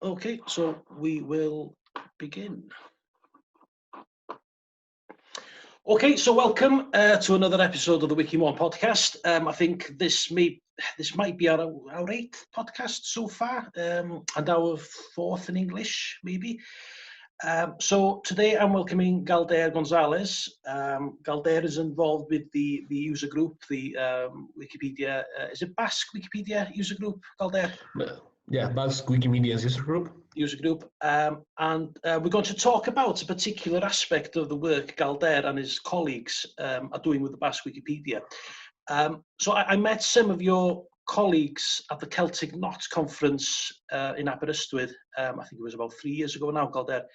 Okay, so we will begin. Okay, so welcome to another episode of the WiciMôn podcast. I think this might be our eighth podcast so far, and our fourth in English, maybe. So today I'm welcoming GONZALEZ. GALDER is involved with the user group, the Wikipedia. Is it Basque Wikipedia user group, GALDER? Yeah, Basque Wikimedia user group, and we're going to talk about a particular aspect of the work GALDER and his colleagues are doing with the Basque Wikipedia. So I met some of your colleagues at the Celtic Knot conference in Aberystwyth. I think it was about 3 years ago now, GALDER,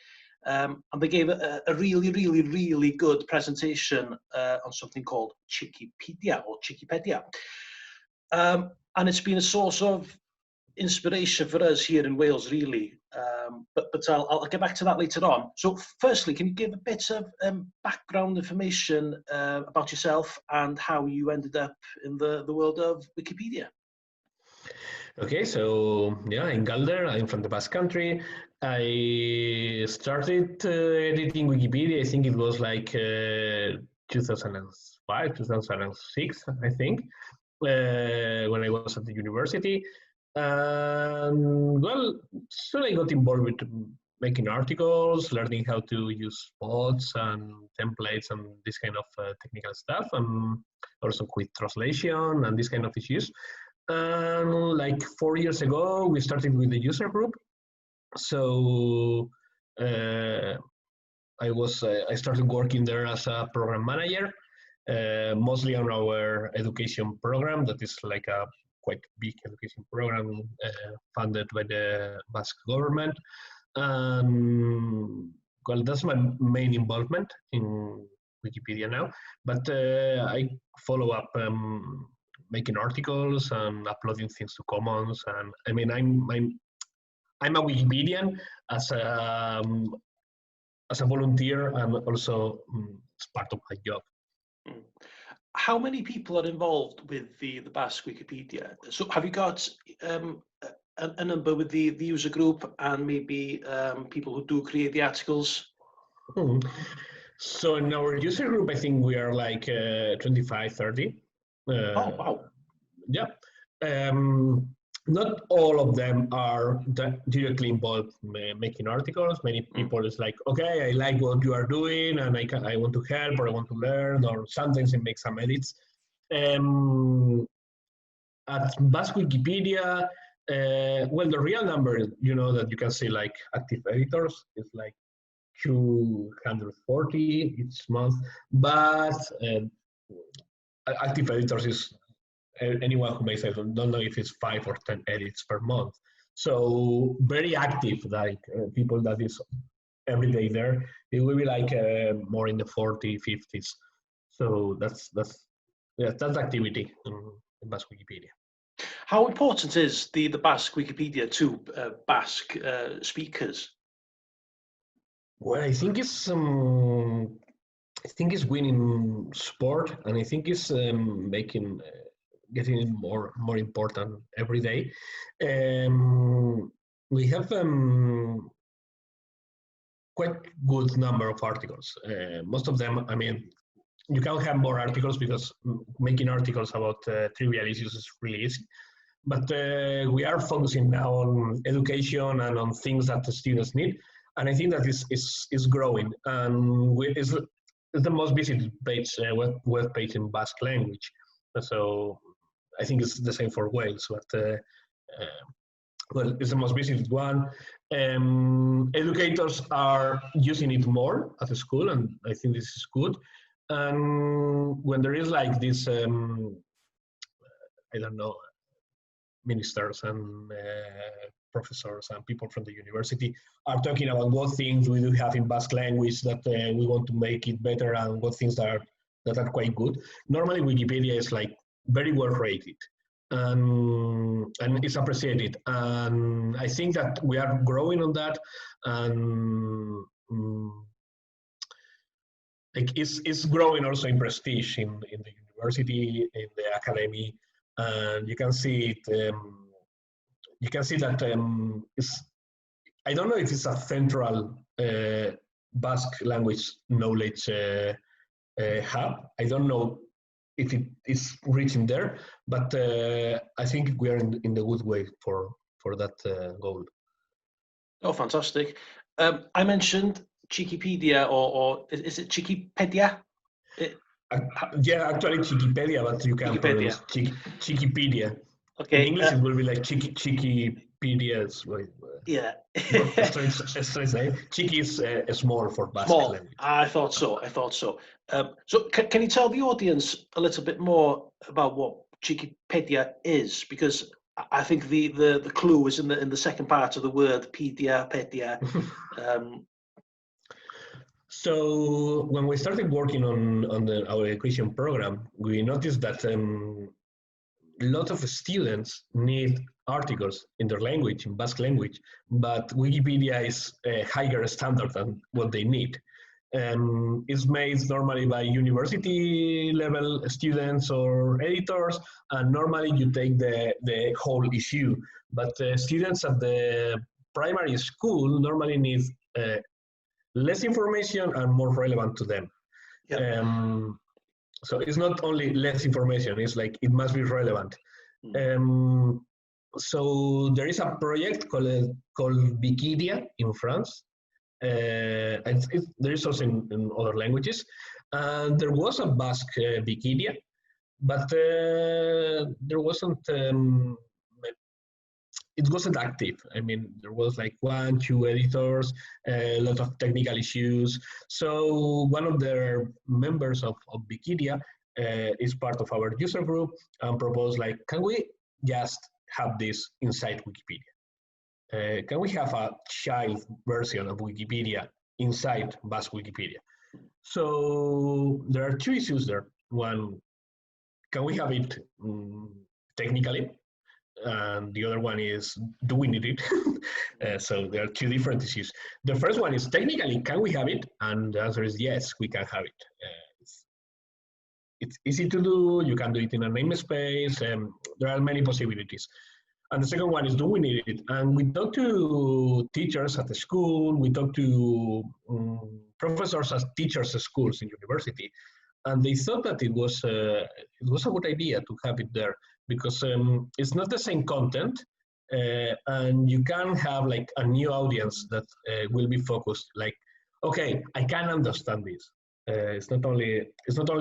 and they gave a really good presentation on something called Chikipedia or Chikipedia, and it's been a source of inspiration for us here in Wales, really. But I'll get back to that later on. So firstly, can you give a bit of background information about yourself and how you ended up in the world of Wikipedia? Okay, so yeah, in GALDER, I'm from the Basque Country. I started editing Wikipedia, I think it was like 2005, 2006, I think, when I was at the university. Well, soon I got involved with making articles, learning how to use bots and templates and this kind of technical stuff, and also with translation and this kind of issues. And like 4 years ago, we started with the user group. So I started working there as a program manager, mostly on our education program that is like a quite big education program funded by the Basque government. Well, that's my main involvement in Wikipedia now. But I follow up making articles and uploading things to Commons. And I mean, I'm a Wikipedian as a volunteer, and also it's part of my job. How many people are involved with the Basque Wikipedia? So have you got a number with the user group and maybe people who do create the articles? So in our user group, I think we are like 25, 30. Oh, wow. Yeah. Not all of them are directly involved making articles. Many people is like, okay, I like what you are doing and I want to help or I want to learn, or sometimes I make some edits. At Basque Wikipedia, well, the real number, you know, that you can see like active editors is like 240 each month, but active editors is anyone who makes, I don't know if it's 5 or 10 edits per month. So very active, like people that is every day there. It will be like more in the 40, 50s. So that's activity in Basque Wikipedia. How important is the Basque Wikipedia to Basque speakers? Well, I think it's winning support, and I think it's making getting more important every day. We have quite good number of articles. Most of them, I mean, you can have more articles because making articles about trivial issues is really easy. But we are focusing now on education and on things that the students need. And I think that is growing. And it's the most visited page, web page in Basque language. So I think it's the same for Wales, but well, it's the most visited one. Educators are using it more at the school, and I think this is good. And when there is like this, I don't know, ministers and professors and people from the university are talking about what things we do have in Basque language that we want to make it better, and what things that are quite good. Normally, Wikipedia is like very well rated, and it's appreciated. And I think that we are growing on that, and like it's growing also in prestige in the university, in the academy, and you can see it. You can see that I don't know if it's a central Basque language knowledge hub. I don't know if it is reaching there, but I think we are in the good way for that goal. Oh, fantastic. I mentioned Wikipedia, or is it Wikipedia? Yeah, actually Wikipedia, but you can pronounce Wikipedia. Okay. In English, it will be like Wikipedia. Right? Yeah. Strange name. Chiki is small for Basque Small. language. I thought so. So can you tell the audience a little bit more about what Wikipedia is? Because I think the clue is in the second part of the word, pedia. So when we started working on our education program, we noticed that a lot of students need articles in their language, in Basque language, but Wikipedia is a higher standard than what they need. It's made normally by university level students or editors, and normally you take the whole issue. But students at the primary school normally need less information and more relevant to them. Yep. So it's not only less information, it's like it must be relevant. So there is a project called Wikidia in France. And there is also in other languages. And there was a Basque Wikidia, but there wasn't, it wasn't active. I mean, there was like 1, 2 editors, a lot of technical issues. So one of the members of Wikidia is part of our user group and proposed like, can we just have this inside Wikipedia? Can we have a child version of Wikipedia inside Basque Wikipedia? So there are 2 issues there. One, can we have it technically? And the other one is, do we need it? So there are 2 different issues. The first one is technically, can we have it? And the answer is yes, we can have it. It's easy to do. You can do it in a namespace. There are many possibilities. And the second one is, do we need it? And we talked to teachers at the school. We talked to professors as teachers at schools in university. And they thought that it was a good idea to have it there, because it's not the same content, and you can have like a new audience that will be focused. Like, okay, I can understand this. It's not only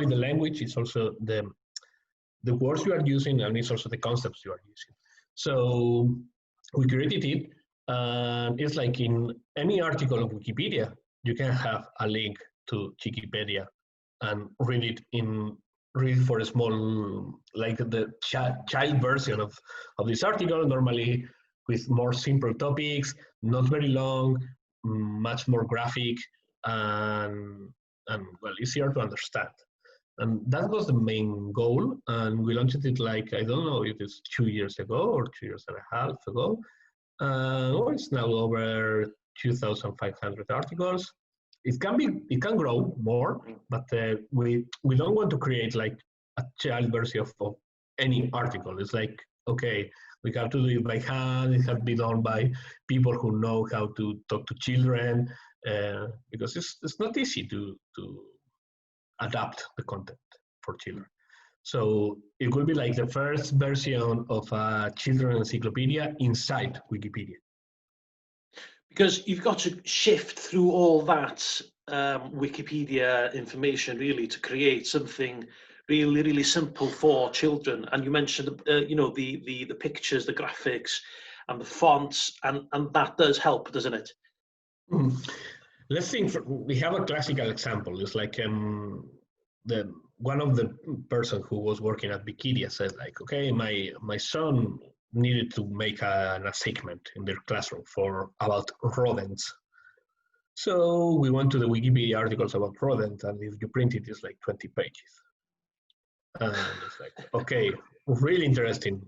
the language; it's also the words you are using, and it's also the concepts you are using. So we created it, and it's like in any article of Wikipedia, you can have a link to Wikipedia and read for a small, like the child version of this article, normally with more simple topics, not very long, much more graphic, and well, easier to understand. And that was the main goal. And we launched it like, I don't know if it's 2 years ago or 2 years and a half ago. It's now over 2,500 articles. It can grow more, but we don't want to create like a child version of any article. It's like, okay, we have to do it by hand. It has to be done by people who know how to talk to children, because it's not easy to adapt the content for children. So it will be like the first version of a children's encyclopedia inside Wikipedia. Because you've got to shift through all that Wikipedia information really to create something really, really simple for children. And you mentioned, the pictures, the graphics, and the fonts, and that does help, doesn't it? Let's think. We have a classical example. It's like one of the person who was working at Wikipedia said, like, okay, my son needed to make an assignment in their classroom about rodents. So we went to the Wikipedia articles about rodents, and if you print it, it's like 20 pages. And it's like, okay, really interesting.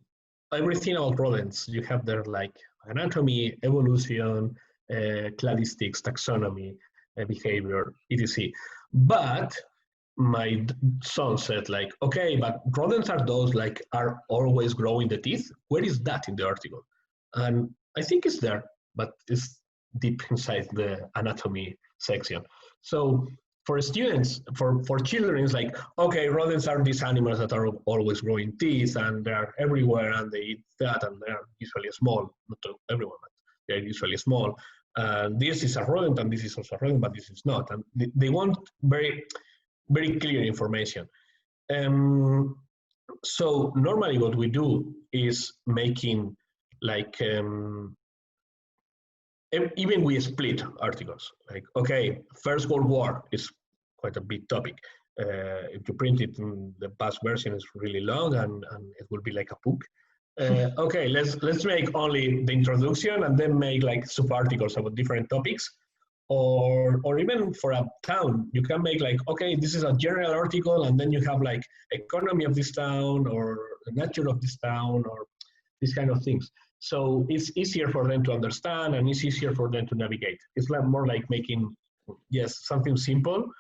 Everything about rodents, you have there like anatomy, evolution, cladistics, taxonomy, behavior, etc. But my son said, like, okay, but rodents are those like are always growing the teeth. Where is that in the article? And I think it's there, but it's deep inside the anatomy section. So for students, for children, it's like, okay, rodents are these animals that are always growing teeth and they're everywhere and they eat that and they're usually small, not everyone, but they're usually small. This is a rodent and this is also a rodent, but this is not. And they want very, very clear information. So normally what we do is making like, even we split articles. Like, okay, First World War is quite a big topic. If you print it in the past version, it's really long and it will be like a book. Okay, let's make only the introduction and then make like sub-articles about different topics. Or even for a town, you can make like, okay, this is a general article and then you have like economy of this town or the nature of this town or these kind of things. So it's easier for them to understand and it's easier for them to navigate. It's like more like making, yes, something simple,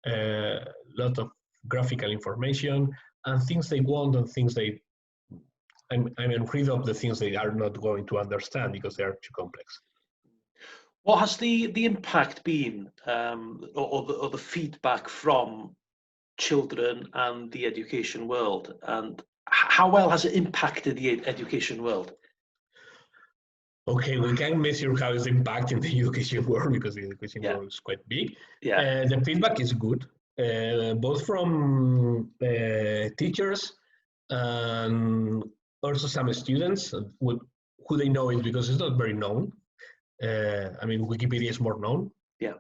lot of graphical information and things they want and things they, I mean, rid of the things they are not going to understand because they are too complex. What has the impact been, or the feedback from children and the education world, and how well has it impacted the education world? Okay, we can measure how it's impacting the education world because the education world is quite big. Yeah. The feedback is good, both from teachers and also some students who they know it because it's not very known. I mean, Wikipedia is more known. Yeah.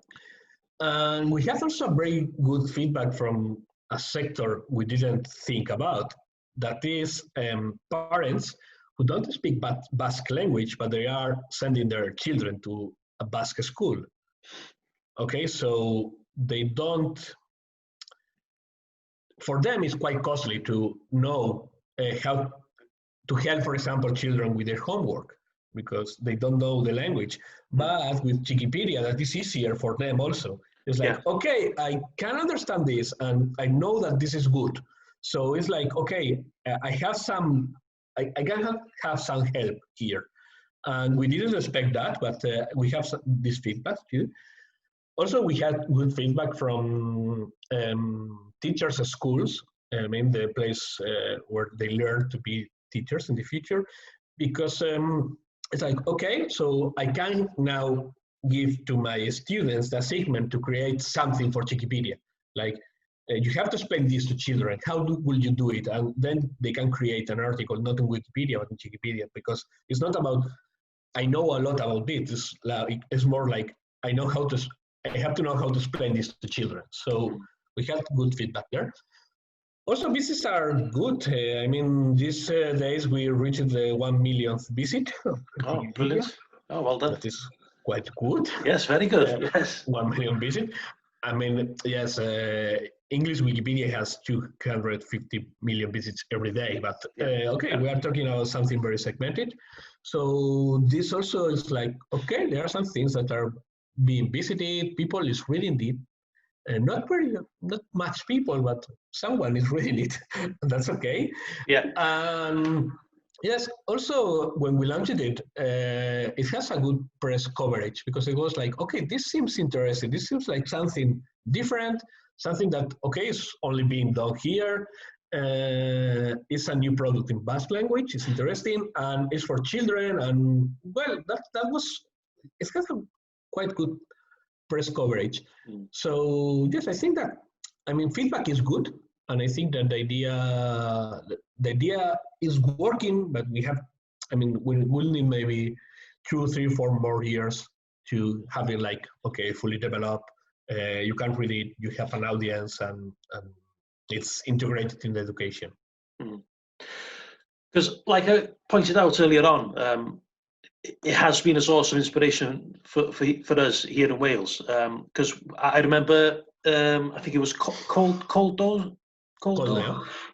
And we have also very good feedback from a sector we didn't think about, that is parents who don't speak Basque language, but they are sending their children to a Basque school. Okay, so they don't, for them it's quite costly to know how to help, for example, children with their homework, because they don't know the language. But with Wikipedia, that is easier for them also. It's like, okay, I can understand this and I know that this is good. So it's like, okay, I have some, I can have some help here. And we didn't expect that, but we have this feedback too. Also, we had good feedback from teachers at schools, I mean, the place where they learn to be teachers in the future, because it's like, okay, so I can now give to my students the assignment to create something for Wikipedia. Like, you have to explain this to children. How will you do it? And then they can create an article, not in Wikipedia, but in Wikipedia, because it's not about, I know a lot about it. It's more like, I have to know how to explain this to children. So we had good feedback there. Also, visits are good. I mean, these days we reached the 1 millionth visit. Oh, brilliant. Oh, well done. That is quite good. Yes, very good. Yes. 1 million visit. I mean, yes, English Wikipedia has 250 million visits every day, but okay, we are talking about something very segmented. So this also is like, okay, there are some things that are being visited, people is reading it, not much people, but someone is reading it, and that's okay. Yeah. Yes, also when we launched it, it has a good press coverage because it was like, okay, this seems interesting. This seems like something different, something that, okay, is only being done here. It's a new product in Basque language. It's interesting and it's for children. And well, it's got a quite good press coverage. So yes, I think that, I mean, feedback is good. And I think that the idea is working, but we will need maybe 2, 3, 4 more years to have it like, okay, fully developed. You can read it, you have an audience, and it's integrated in the education. Because like I pointed out earlier on, it has been a source of inspiration for us here in Wales. Because I remember, I think it was Coldo,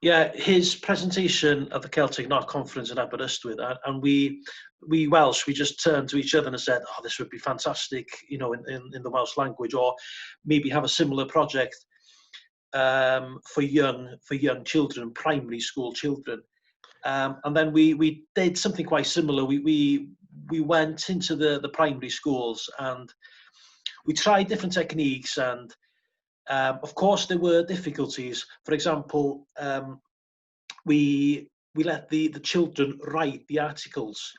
yeah, his presentation at the Celtic Knot Conference in Aberystwyth, and we Welsh, we just turned to each other and said, "Oh, this would be fantastic, you know, in the Welsh language, or maybe have a similar project for young children, primary school children." And then we did something quite similar. We we went into the primary schools and we tried different techniques, and of course there were difficulties. For example, we let the children write the articles,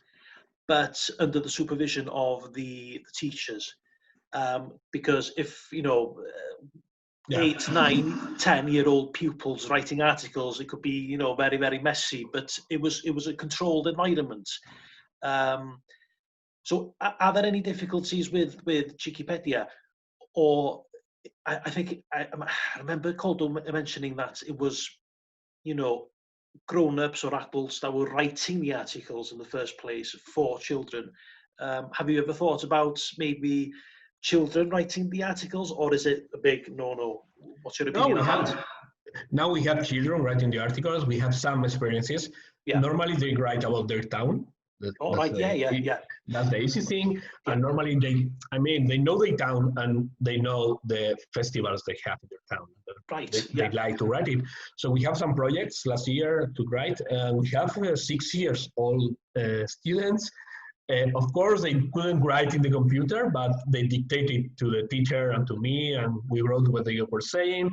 but under the supervision of the teachers, because if, you know, 8, 9, 10-year-old pupils writing articles, it could be, you know, very, very messy, but it was a controlled environment. So are there any difficulties with Wikipedia? Or I think I remember Caldo mentioning that it was, you know, grown-ups or adults that were writing the articles in the first place for children. Have you ever thought about maybe children writing the articles, or is it a big no-no? What's your opinion on that? Now we have children writing the articles. We have some experiences. Yeah. Normally they write about their town. That's the easy thing. Yeah. And normally they know their town and they know the festivals they have in their town. Right. They like to write it. So we have some projects last year to write. We have 6 years old students. Of course, they couldn't write in the computer, but they dictated to the teacher and to me, and we wrote what they were saying.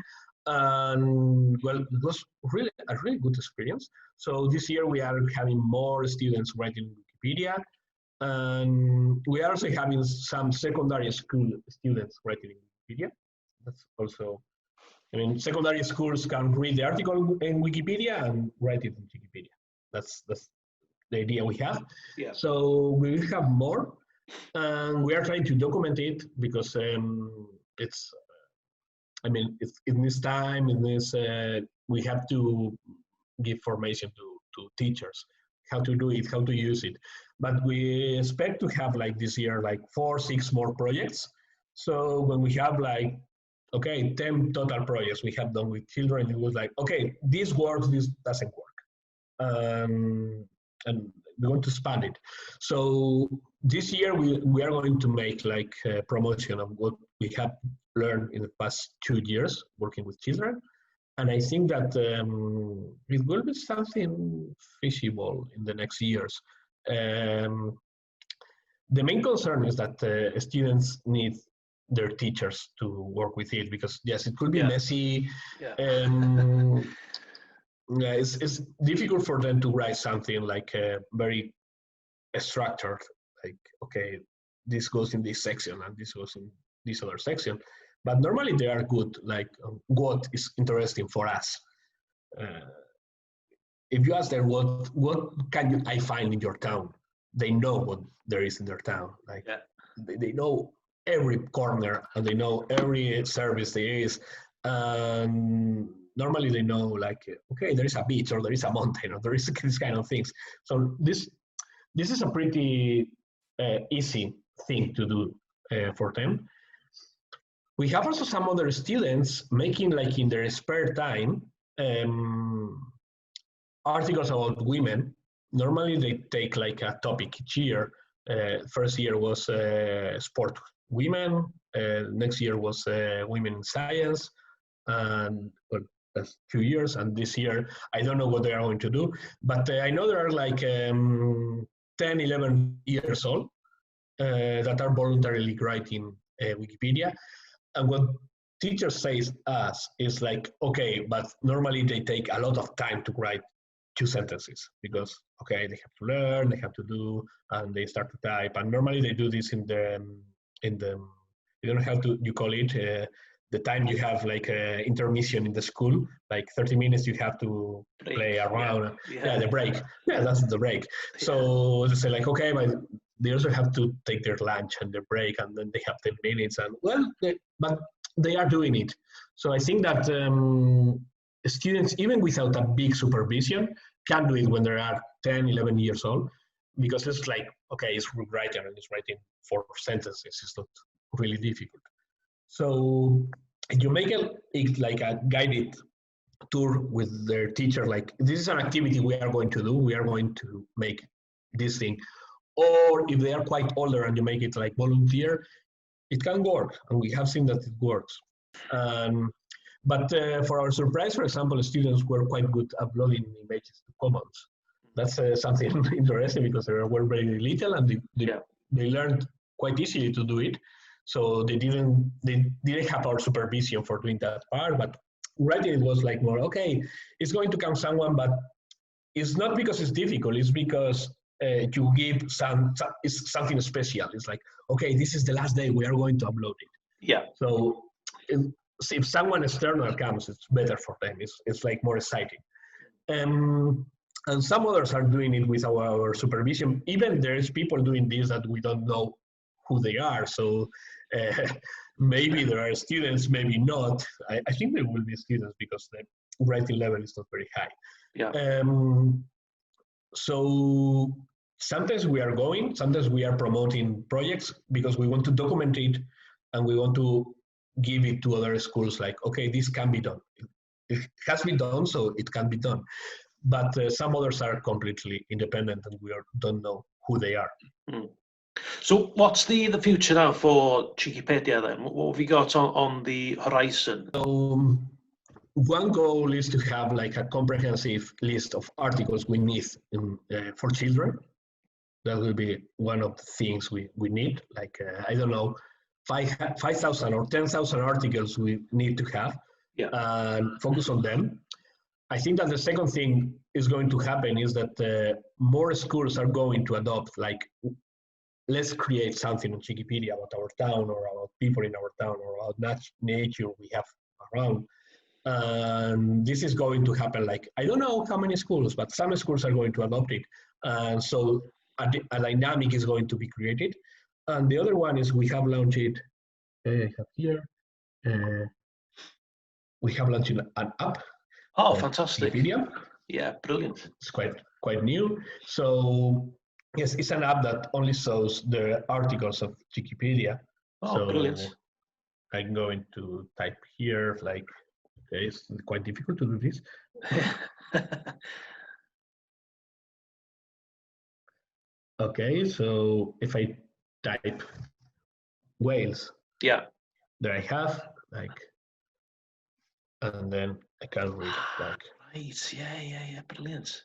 And well, it was really a really good experience. So this year we are having more students writing Wikipedia, and we are also having some secondary school students writing in Wikipedia. That's also, I mean, secondary schools can read the article in Wikipedia and write it in Wikipedia. That's the idea we have. Yeah. So we will have more, and we are trying to document it because it's, I mean, in this time, we have to give formation to teachers, how to do it, how to use it. But we expect to have like this year, like 4 or 6 more projects. So when we have like, okay, 10 total projects we have done with children, it was like, okay, this works, this doesn't work. And we want to expand it. So this year we are going to make like a promotion of what we have learned in the past 2 years working with children. And I think that it will be something feasible in the next years. The main concern is that students need their teachers to work with it, because yes, it could be messy. Yeah. It's difficult for them to write something like very structured, like, okay, this goes in this section and this goes in this other section. But normally they are good, like what is interesting for us. If you ask them what can I find in your town, they know what there is in their town. Like they know every corner and they know every service there is. Normally they know like, okay, there is a beach or there is a mountain or there is this kind of things. So this is a pretty easy thing to do for them. We have also some other students making, like in their spare time, articles about women. Normally they take like a topic each year. First year was sport women. Next year was women in science. And well, that's 2 years. And this year, I don't know what they are going to do. But I know there are like 10, 11 years old that are voluntarily writing Wikipedia. And what teachers say us is like, okay, but normally they take a lot of time to write 2 sentences because, okay, they have to learn, they have to do, and they start to type. And normally they do this in the you don't know how to, you call it, the time you have like intermission in the school, like 30 minutes you have to play around. Yeah, the break. Yeah, that's the break. Yeah. So they say like, okay, but they also have to take their lunch and their break, and then they have 10 minutes. And well, but they are doing it. So I think that students, even without a big supervision, can do it when they are 10, 11 years old, because it's like, okay, it's writing and it's writing 4 sentences. It's not really difficult. So you make it like a guided tour with their teacher, like this is an activity we are going to do, we are going to make this thing. Or if they are quite older and you make it like volunteer, it can work. And we have seen that it works. But for our surprise, for example, students were quite good uploading images to Commons. That's something interesting because they were very little and they learned quite easily to do it. So they didn't have our supervision for doing that part, but writing it was like more, okay, it's going to come someone, but it's not because it's difficult, it's because you give it's something special. It's like, okay, this is the last day, we are going to upload it. Yeah. So if someone external comes, it's better for them. It's like more exciting. And some others are doing it with our supervision. Even there is people doing this that we don't know who they are. So maybe there are students, maybe not. I think there will be students because the writing level is not very high. Yeah. So sometimes we are going, sometimes we are promoting projects because we want to document it and we want to give it to other schools like, okay, this can be done. It has been done, so it can be done. But some others are completely independent and we don't know who they are. Mm. So what's the future now for Wikipedia then? What have you got on the horizon? So one goal is to have like a comprehensive list of articles we need for children. That will be one of the things we need. Like, I don't know, 5,000 or 10,000 articles we need to have and focus on them. I think that the second thing is going to happen is that more schools are going to adopt, like, let's create something on Wikipedia about our town or about people in our town or about nature we have around. And this is going to happen, like, I don't know how many schools, but some schools are going to adopt it. And so a dynamic is going to be created. And the other one is we have launched it, I have here, we have launched an app. Oh, fantastic. Wikipedia. Yeah, brilliant. It's quite new. So yes, it's an app that only shows the articles of Wikipedia. Oh, so brilliant. I'm going to type here, like, okay, it's quite difficult to do this. Okay, so if I type Wales, there I have, like, and then I can read, like. Right, yeah, brilliant.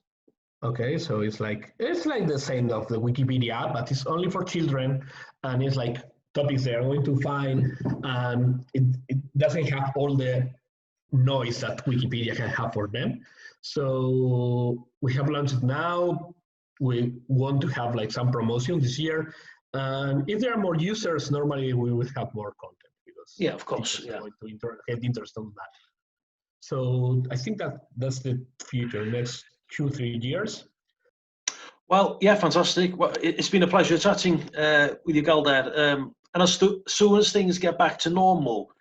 Okay, so it's like the same of the Wikipedia app, but it's only for children, and it's like topics they are going to find, and it doesn't have all the noise that Wikipedia can have for them. So we have launched it now. We want to have like some promotion this year, and if there are more users, normally we will have more content because of course, going to get interest on that. So I think that's the future, next 2-3 years. Well, yeah, fantastic. Well, it's been a pleasure chatting with you, GALDER. And as soon as things get back to normal,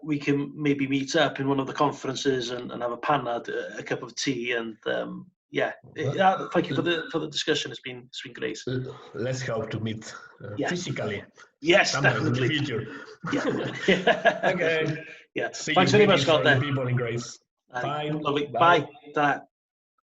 we can maybe meet up in one of the conferences and have a panad, a cup of tea, and thank you for the discussion. It's been great. Let's hope to meet physically. Yes, definitely. In the future. Yeah. Okay. Yeah. See Thanks you very much, GALDER. People in Grace. Bye. Lovely. Bye.